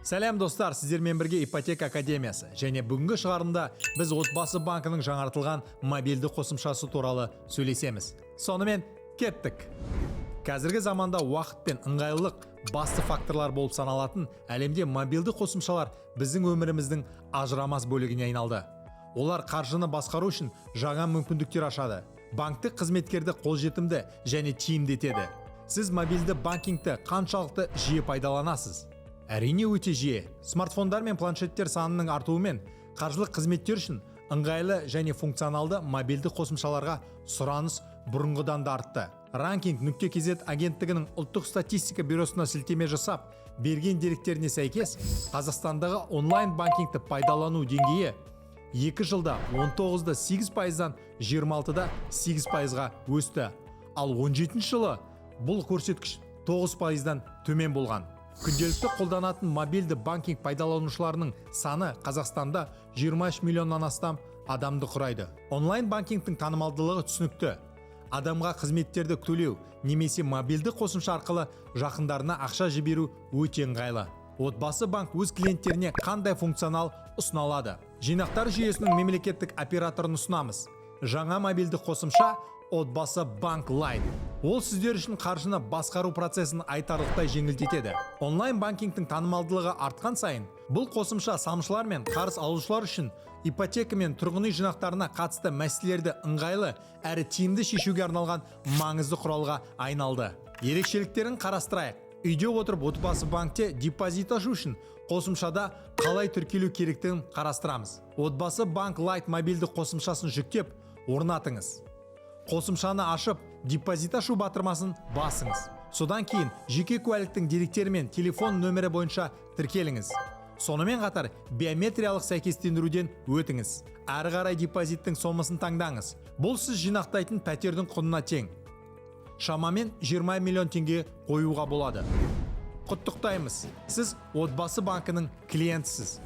Сәлем достар, сіздермен бірге Ипотека Академиясы. Және бүгінгі шығарымда біз Отбасы банкінің жаңартылған мобильді қосымшасы туралы сөйлесеміз. Сонымен кеттік. Қазіргі заманда уақыт пен ыңғайлылық басты факторлар болып саналатын әлемде мобильді қосымшалар біздің өміріміздің ажырамас бөлігіне айналды. Олар қаржыны басқару үшін жаңа мүмкіндіктер ашады. Банктік қызметкерді қолжетімді және тиімді етеді. Сіз мобильді банкингті қаншалықты жиі пайдаланасыз? Әрине өте жиі. Смартфондар мен планшеттер санының артуымен қаржылық қызметтер үшін ыңғайлы және функционалды мобильді қосымшаларға сұраныс бұрынғыдан да артты. Ranking.kz агенттігінің ұлттық статистика бюросына сілтеме жасап, берген деректеріне сәйкес, Қазақстандағы онлайн банкингті пайдалану деңгейі 2 жылда 19-да 8%-дан 26-да 8%-ға өсті. Ал 17 жылы бұл көрсеткіш 9%-дан төмен болған. Күнделікті қолданатын мобильді банкинг пайдаланушыларының саны Қазақстанда 23 миллионнан астам адамды құрайды. Онлайн банкингтің танымалдылығы түсінікті. Адамға қызметтерді төлеу немесе мобильді қосымша арқылы жақындарына ақша жіберу өте ыңғайлы. Отбасы банк өз клиенттеріне қандай функционал ұсына алады? Жинақтар жүйесінің мемлекеттік операторын ұсынамыз. Жаңа мобильді қосымша Отбасы банк Лайт. Ол сіздер үшін қаржыны басқару процесін айтарлықтай жеңілдетеді. Онлайн банкингтің танымалдылығы артқан сайын, бұл қосымша салымшылар мен қарыз алушылар үшін ипотека мен тұрғын үй жинақтарына қатысты мәселелерді ыңғайлы әрі тиімді шешуге арналған маңызды құралға айналды. Ерекшеліктерін қарастырайық. Үйде отырып Отбасы банкте депозит ашу үшін қосымшада қалай тіркелу керектігін қарастырамыз. Отбасы банк Лайт мобильді қосымшасын жүктеп орнатыңыз. Қосымшаны ашып, депозит ашу батырмасын басыңыз. Содан кейін жеке куәліктің деректері мен телефон нөмірі бойынша тіркеліңіз. Сонымен қатар биометриялық сәйкестендіруден өтіңіз. Әрі қарай депозиттің сомасын таңдаңыз. Бұл сіз жинақтайтын пәтердің құнына тең. Шамамен 20 миллион теңге қоюға болады. Құттықтаймыз, сіз Отбасы банкінің клиентісіз.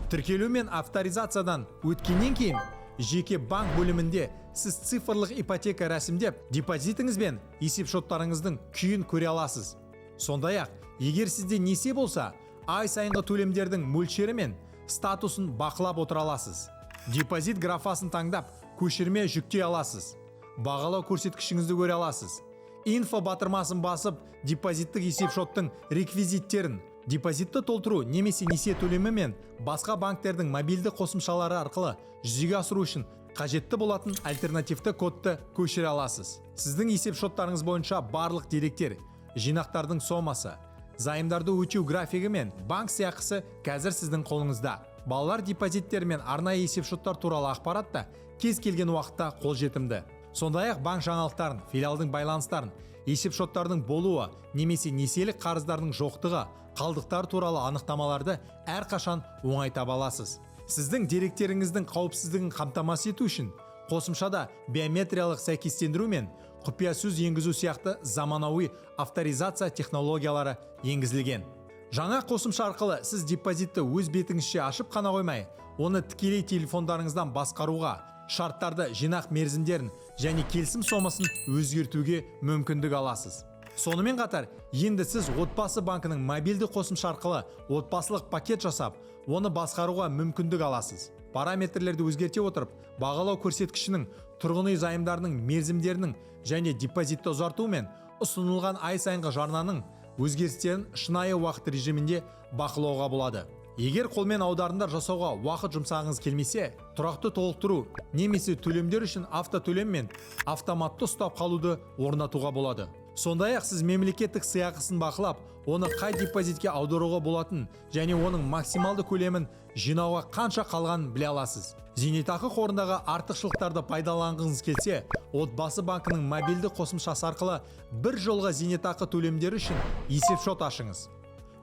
Тіркелу мен авторизациядан өткеннен кейін жеке банк бөлімінде сіз цифрлық ипотека рәсімдеп, депозитіңіз бен есеп шоттарыңыздың күйін көре аласыз. Сондай-ақ, егер сізде несие болса, ай сайынғы төлемдердің мөлшері мен статусын бақылап отыра аласыз. Депозит графасын таңдап, көшірме жүктей аласыз. Бағалау көрсеткішіңізді көре аласыз. Инфо батырмасын басып, депозиттік есеп шоттың реквизиттерін, депозитті толтыру немесе несие төлемі мен басқа банктердің мобильді қосымшалары арқылы жүзеге асыру үшін қажетті болатын альтернативті кодты көшіре аласыз. Сіздің есеп шоттарыңыз бойынша барлық деректер, жинақтардың сомасы, зайымдарды өтеу графигі мен банк сыйақысы қазір сіздің қолыңызда. Балалар депозиттері мен арнайы есеп шоттар туралы ақпарат та кез келген уақытта қолжетімді. Сондай-ақ банк жаңалықтарын, филиалдың байланыстарын, есеп шоттардың болуы немесе несиелік қарыздардың жоқтығы, қалдықтар туралы анықтамаларды әрқашан оңай таба аласыз. Сіздің деректеріңіздің қауіпсіздігін қамтамасыз ету үшін қосымшада биометриялық сәйкестендіру мен құпия сөз енгізу сияқты заманауи авторизация технологиялары енгізілген. Жаңа қосымша арқылы сіз депозитті өз бетіңізше ашып қана қоймай, оны тікелей телефондарыңыздан басқаруға, шарттарды, жинақ мерзімдерін және келісім сомасын өзгертуге мүмкіндік аласыз. Сонымен қатар, енді сіз Отбасы банкінің мобильді қосымша арқылы отбасылық пакет жасап, оны басқаруға мүмкіндік аласыз. Параметрлерді өзгерте отырып, бағалау көрсеткішінің, тұрғын үй зайымдарының мерзімдерінің және депозитті ұзарту мен ұсынылған ай сайынғы жарнаның өзгерістерін шынайы уақыт режимінде бақылауға болады. Егер қолмен аударымдар жасауға уақыт жұмсағыңыз келмесе, тұрақты толықтыру немесе төлемдер үшін автотөлем мен автоматты ұстап қалуды орнатуға болады. Сондай-ақ сіз мемлекеттік сыйақысын бақылап, оны қай депозитке аударуға болатын және оның максималды көлемін жинауға қанша қалғанын біле аласыз. Зейнетақы қорындағы артықшылықтарды пайдаланғыңыз келсе, Отбасы банкінің мобильді қосымшасы арқылы бір жолға зейнетақы төлемдері үшін есеп шот ашыңыз.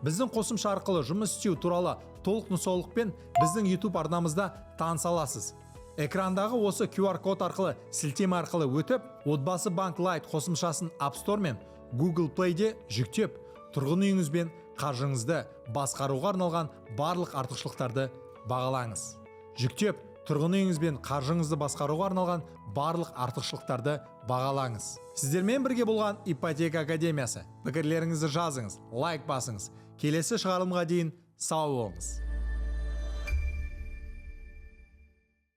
Біздің қосымша арқылы жұмыс істеу туралы толық нұсқаулықпен біздің YouTube арнамызда таныса аласыз. Экрандағы осы QR код арқылы сілтеме арқылы өтіп, Отбасы банк Лайт қосымшасын App Store мен Google Play'де жүктеп, тұрғын үйіңіз бен қаржыңызды басқаруға арналған барлық артықшылықтарды бағалаңыз. Жүктеп, тұрғын үйіңіз бен қаржыңызды басқаруға арналған барлық артықшылықтарды бағалаңыз. Сіздермен бірге болған Ипотека Академиясы. Пікірлеріңізді жазыңыз, лайк басыңыз. Келесі шығарылымға дейін сау болыңыз.